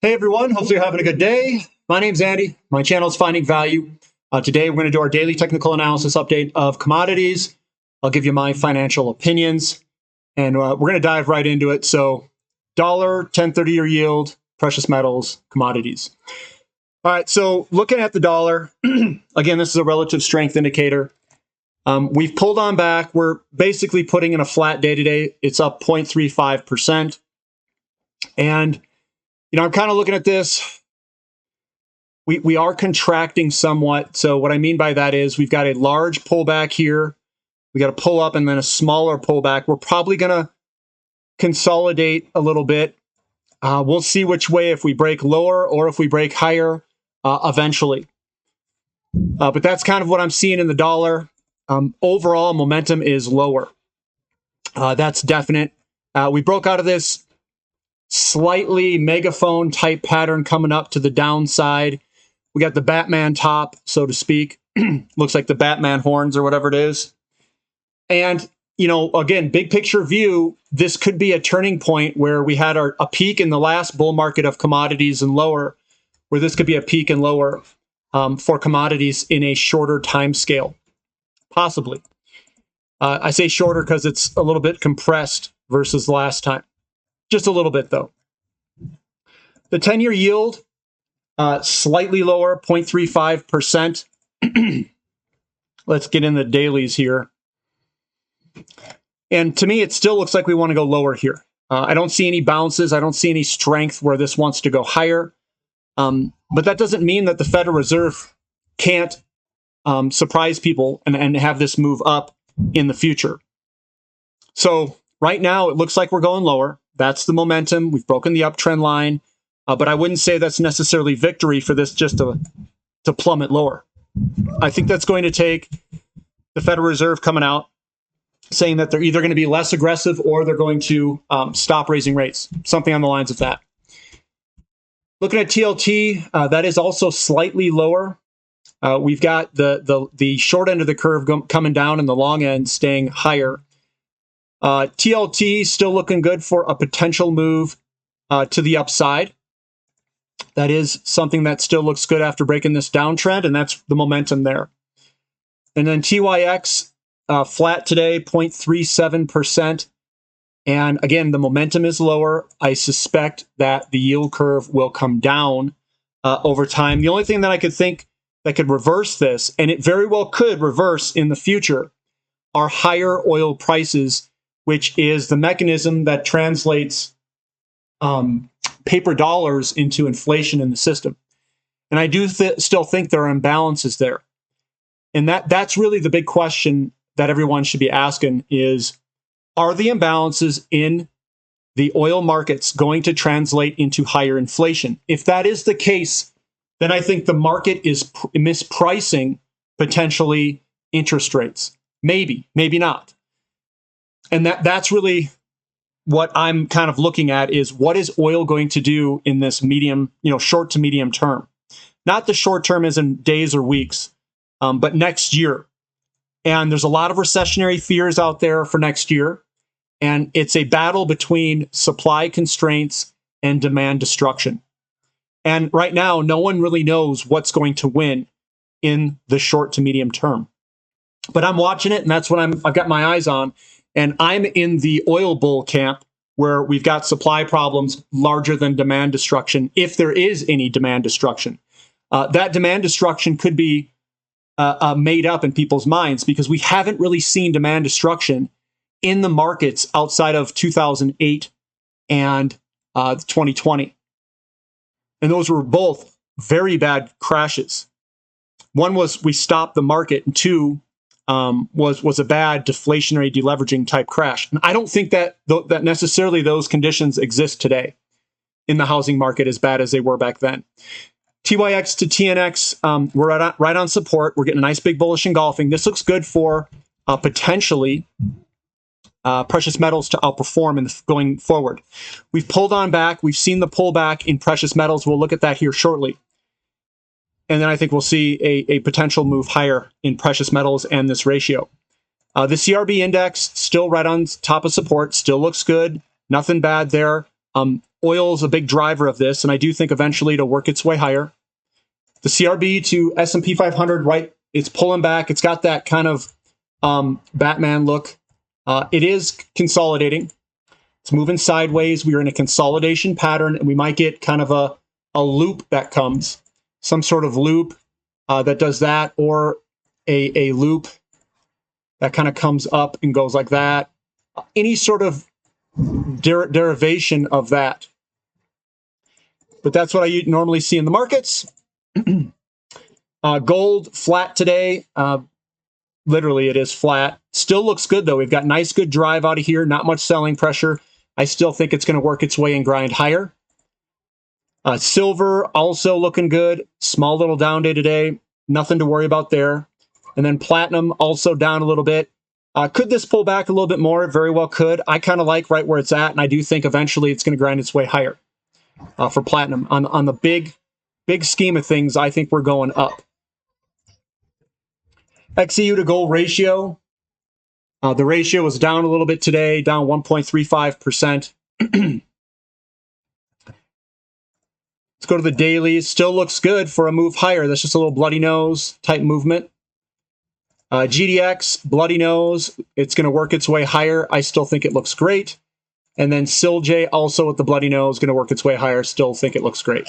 Hey everyone, hopefully you're having a good day. My name's Andy. My channel is Finding Value. Today we're going to do our daily technical analysis update of commodities. I'll give you my financial opinions and we're going to dive right into it. So dollar, 10-30-year yield, precious metals, commodities. All right, so looking at the dollar, again, this is a relative strength indicator. We've pulled on back. We're basically putting in a flat day today. It's up 0.35%. And I'm kind of looking at this. We are contracting somewhat. So what I mean by that is we've got a large pullback here. We got a pull up and then a smaller pullback. We're probably going to consolidate a little bit. We'll see which way, if we break lower or if we break higher eventually. But that's kind of what I'm seeing in the dollar. Overall, momentum is lower. That's definite. We broke out of this slightly megaphone type pattern coming up to the downside. We got the Batman top, so to speak. Looks like the Batman horns or whatever it is. And, again, big picture view, this could be a turning point where we had a peak in the last bull market of commodities and lower, where this could be a peak and lower for commodities in a shorter time scale, possibly. I say shorter because it's a little bit compressed versus last time. Just a little bit, though. The 10-year yield, slightly lower, 0.35%. Let's get in the dailies here. And to me, it still looks like we want to go lower here. I don't see any bounces. I don't see any strength where this wants to go higher. But that doesn't mean that the Federal Reserve can't surprise people and have this move up in the future. So right now, it looks like we're going lower. That's the momentum. We've broken the uptrend line. But I wouldn't say that's necessarily victory for this just to plummet lower. I think that's going to take the Federal Reserve coming out, saying that they're either going to be less aggressive or they're going to stop raising rates, something on the lines of that. Looking at TLT, that is also slightly lower. We've got the short end of the curve coming down and the long end staying higher. TLT still looking good for a potential move to the upside. That is something that still looks good after breaking this downtrend, and that's the momentum there. And then TYX, flat today, 0.37%. And again, the momentum is lower. I suspect that the yield curve will come down over time. The only thing that I could think that could reverse this, and it very well could reverse in the future, are higher oil prices, which is the mechanism that translates paper dollars into inflation in the system. And I do still think there are imbalances there. And that's really the big question that everyone should be asking is, are the imbalances in the oil markets going to translate into higher inflation? If that is the case, then I think the market is mispricing potentially interest rates. Maybe, maybe not. And that's really what I'm kind of looking at is, what is oil going to do in this medium, short to medium term? Not the short term as in days or weeks, but next year. And there's a lot of recessionary fears out there for next year. And it's a battle between supply constraints and demand destruction. And right now, no one really knows what's going to win in the short to medium term. But I'm watching it, and that's what I've got my eyes on. And I'm in the oil bull camp, where we've got supply problems larger than demand destruction, if there is any demand destruction. That demand destruction could be made up in people's minds, because we haven't really seen demand destruction in the markets outside of 2008 and 2020. And those were both very bad crashes. One was we stopped the market, and two was a bad deflationary deleveraging type crash. And I don't think that necessarily those conditions exist today in the housing market as bad as they were back then. TYX to TNX, we're right on support. We're getting a nice big bullish engulfing. This looks good for potentially precious metals to outperform going forward. We've pulled on back. We've seen the pullback in precious metals. We'll look at that here shortly. And then I think we'll see a potential move higher in precious metals and this ratio. The CRB index still right on top of support, still looks good. Nothing bad there. Oil is a big driver of this, and I do think eventually it'll work its way higher. The CRB to S&P 500, right, it's pulling back. It's got that kind of Batman look. It is consolidating. It's moving sideways. We are in a consolidation pattern, and we might get kind of a loop that comes, some sort of loop that does that, or a loop that kind of comes up and goes like that. Any sort of derivation of that. But that's what I normally see in the markets. Gold flat today. Literally, it is flat. Still looks good, though. We've got nice, good drive out of here. Not much selling pressure. I still think it's going to work its way and grind higher. Silver also looking good. Small little down day today. Nothing to worry about there. And then platinum also down a little bit. Could this pull back a little bit more? It very well could. I kind of like right where it's at, and I do think eventually it's going to grind its way higher for platinum. On the big scheme of things, I think we're going up. XEU to gold ratio. The ratio was down a little bit today, down 1.35%. Let's go to the dailies. Still looks good for a move higher. That's just a little bloody nose type movement. GDX, bloody nose. It's going to work its way higher. I still think it looks great. And then SILJ, also with the bloody nose, going to work its way higher. Still think it looks great.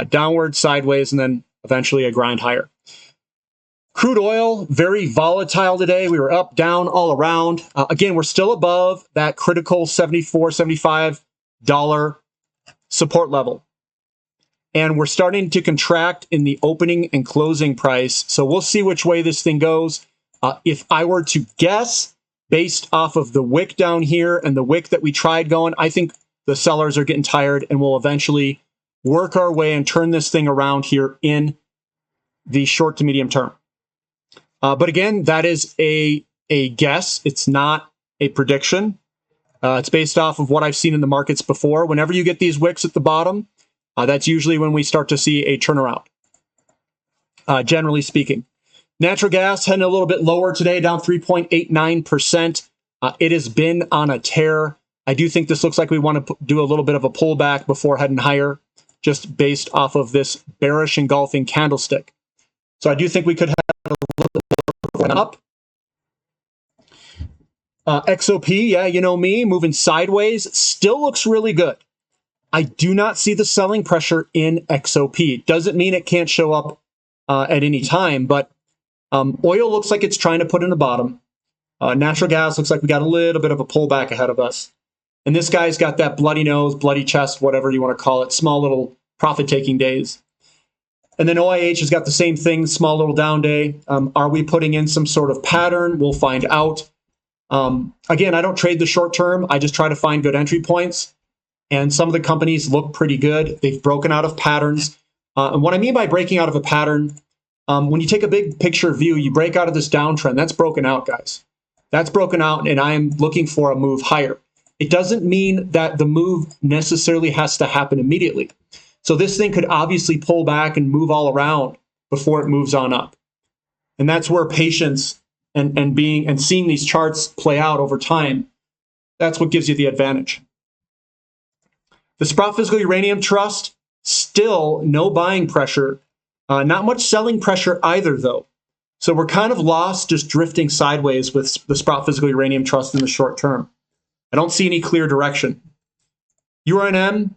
Downward, sideways, and then eventually a grind higher. Crude oil, very volatile today. We were up, down, all around. Again, we're still above that critical $74, $75 support level. And we're starting to contract in the opening and closing price. So we'll see which way this thing goes. If I were to guess, based off of the wick down here and the wick that we tried going, I think the sellers are getting tired and we'll eventually work our way and turn this thing around here in the short to medium term. But again, that is a guess. It's not a prediction. It's based off of what I've seen in the markets before. Whenever you get these wicks at the bottom, that's usually when we start to see a turnaround, generally speaking. Natural gas heading a little bit lower today, down 3.89%. It has been on a tear. I do think this looks like we want to do a little bit of a pullback before heading higher, just based off of this bearish engulfing candlestick. So I do think we could have a little bit more up. XOP, yeah, you know me, moving sideways, still looks really good. I do not see the selling pressure in XOP. Doesn't mean it can't show up at any time, but oil looks like it's trying to put in the bottom. Natural gas looks like we got a little bit of a pullback ahead of us. And this guy's got that bloody nose, bloody chest, whatever you want to call it, small little profit-taking days. And then OIH has got the same thing, small little down day. Are we putting in some sort of pattern? We'll find out. Again, I don't trade the short term. I just try to find good entry points. And some of the companies look pretty good. They've broken out of patterns. And what I mean by breaking out of a pattern, when you take a big picture view, you break out of this downtrend. That's broken out, guys. That's broken out, and I am looking for a move higher. It doesn't mean that the move necessarily has to happen immediately. So this thing could obviously pull back and move all around before it moves on up. And that's where patience and seeing these charts play out over time, that's what gives you the advantage. The Sprott Physical Uranium Trust, still no buying pressure. Not much selling pressure either, though. So we're kind of lost, just drifting sideways with the Sprott Physical Uranium Trust in the short term. I don't see any clear direction. URNM,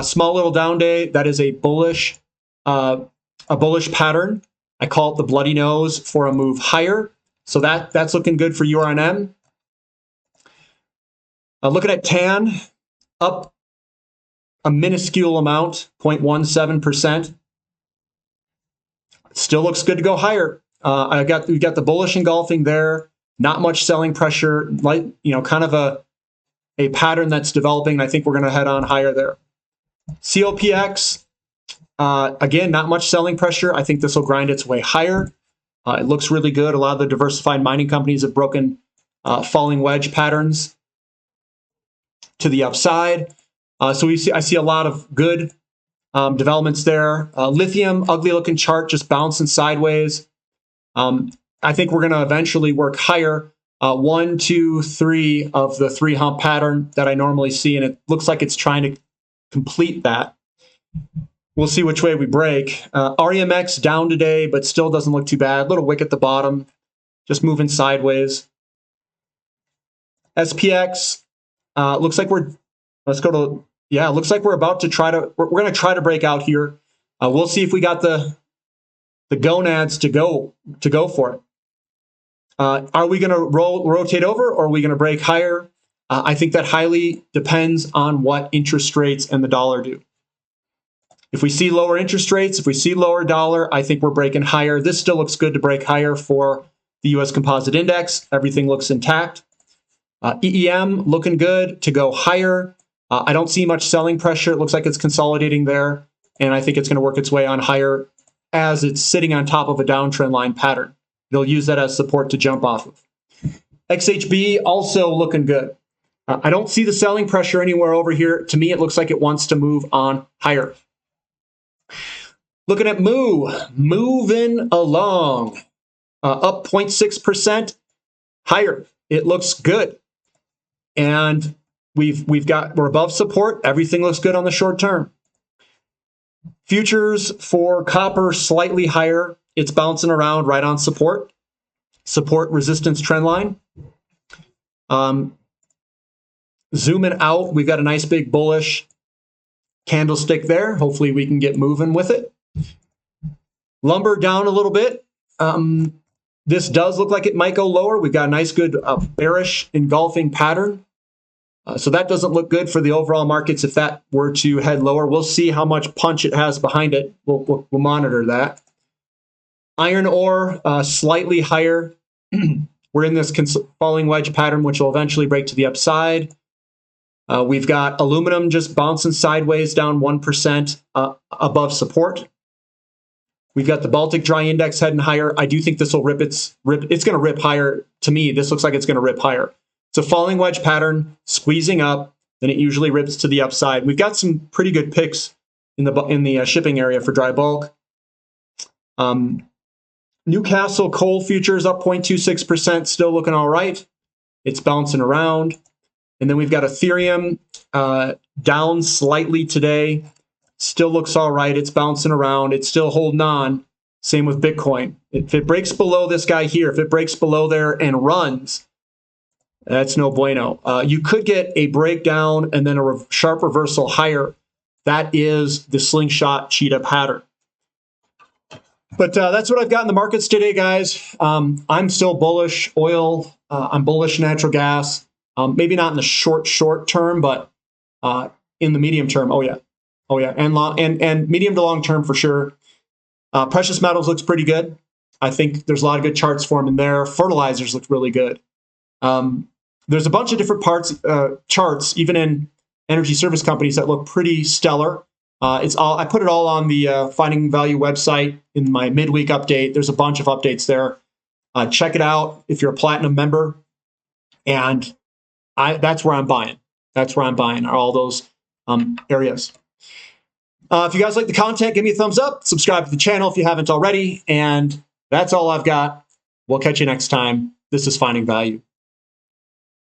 small little down day. That is a bullish pattern. I call it the bloody nose for a move higher. So that's looking good for URNM. Looking at TAN, up a minuscule amount, 0.17%. Still looks good to go higher. We got the bullish engulfing there. Not much selling pressure, like kind of a pattern that's developing. I think we're going to head on higher there. COPX, again, not much selling pressure. I think this will grind its way higher. It looks really good. A lot of the diversified mining companies have broken falling wedge patterns to the upside. So I see a lot of good developments there. Lithium, ugly looking chart, just bouncing sideways. I think we're going to eventually work higher. 1, 2, 3 of the 3 hump pattern that I normally see, and it looks like it's trying to complete that. We'll see which way we break. REMX down today, but still doesn't look too bad. Little wick at the bottom, just moving sideways. SPX looks like looks like we're about to we're going to try to break out here. We'll see if we got the gonads to go for it. Are we going to rotate over, or are we going to break higher? I think that highly depends on what interest rates and the dollar do. If we see lower interest rates, if we see lower dollar, I think we're breaking higher. This still looks good to break higher for the U.S. Composite Index. Everything looks intact. EEM looking good to go higher. I don't see much selling pressure. It looks like it's consolidating there, and I think it's going to work its way on higher as it's sitting on top of a downtrend line pattern. They'll use that as support to jump off of. XHB also looking good. I don't see the selling pressure anywhere over here. To me, it looks like it wants to move on higher. Looking at moving along, up 0.6% higher. It looks good, and we're above support. Everything looks good on the short term. Futures for copper slightly higher. It's bouncing around right on support resistance trend line. Zooming out, we've got a nice big bullish candlestick there. Hopefully we can get moving with it. Lumber down a little bit. This does look like it might go lower. We've got a nice good bearish engulfing pattern. So that doesn't look good for the overall markets if that were to head lower. We'll see how much punch it has behind it. We'll monitor that. Iron ore slightly higher. We're in this falling wedge pattern, which will eventually break to the upside. We've got aluminum just bouncing sideways down 1% above support. We've got the Baltic Dry Index heading higher. I do think this will it's going to rip higher. To me, this looks like it's going to rip higher. It's a falling wedge pattern, squeezing up, then it usually rips to the upside. We've got some pretty good picks in the shipping area for dry bulk. Newcastle coal futures up 0.26%, still looking all right. It's bouncing around. And then we've got Ethereum down slightly today. Still looks all right. It's bouncing around. It's still holding on. Same with Bitcoin. If it breaks below this guy here, if it breaks below there and runs, that's no bueno. You could get a breakdown and then a sharp reversal higher. That is the slingshot cheetah pattern. But that's what I've got in the markets today, guys. I'm still bullish oil. I'm bullish natural gas. Maybe not in the short term, but in the medium term, oh yeah, and medium to long term for sure. Precious metals looks pretty good. I think there's a lot of good charts forming there. Fertilizers look really good. There's a bunch of different charts, even in energy service companies, that look pretty stellar. I put it all on the Finding Value website in my midweek update. There's a bunch of updates there. Check it out if you're a platinum member, and that's where I'm buying. That's where I'm buying, are all those areas. If you guys like the content, give me a thumbs up. Subscribe to the channel if you haven't already. And that's all I've got. We'll catch you next time. This is Finding Value.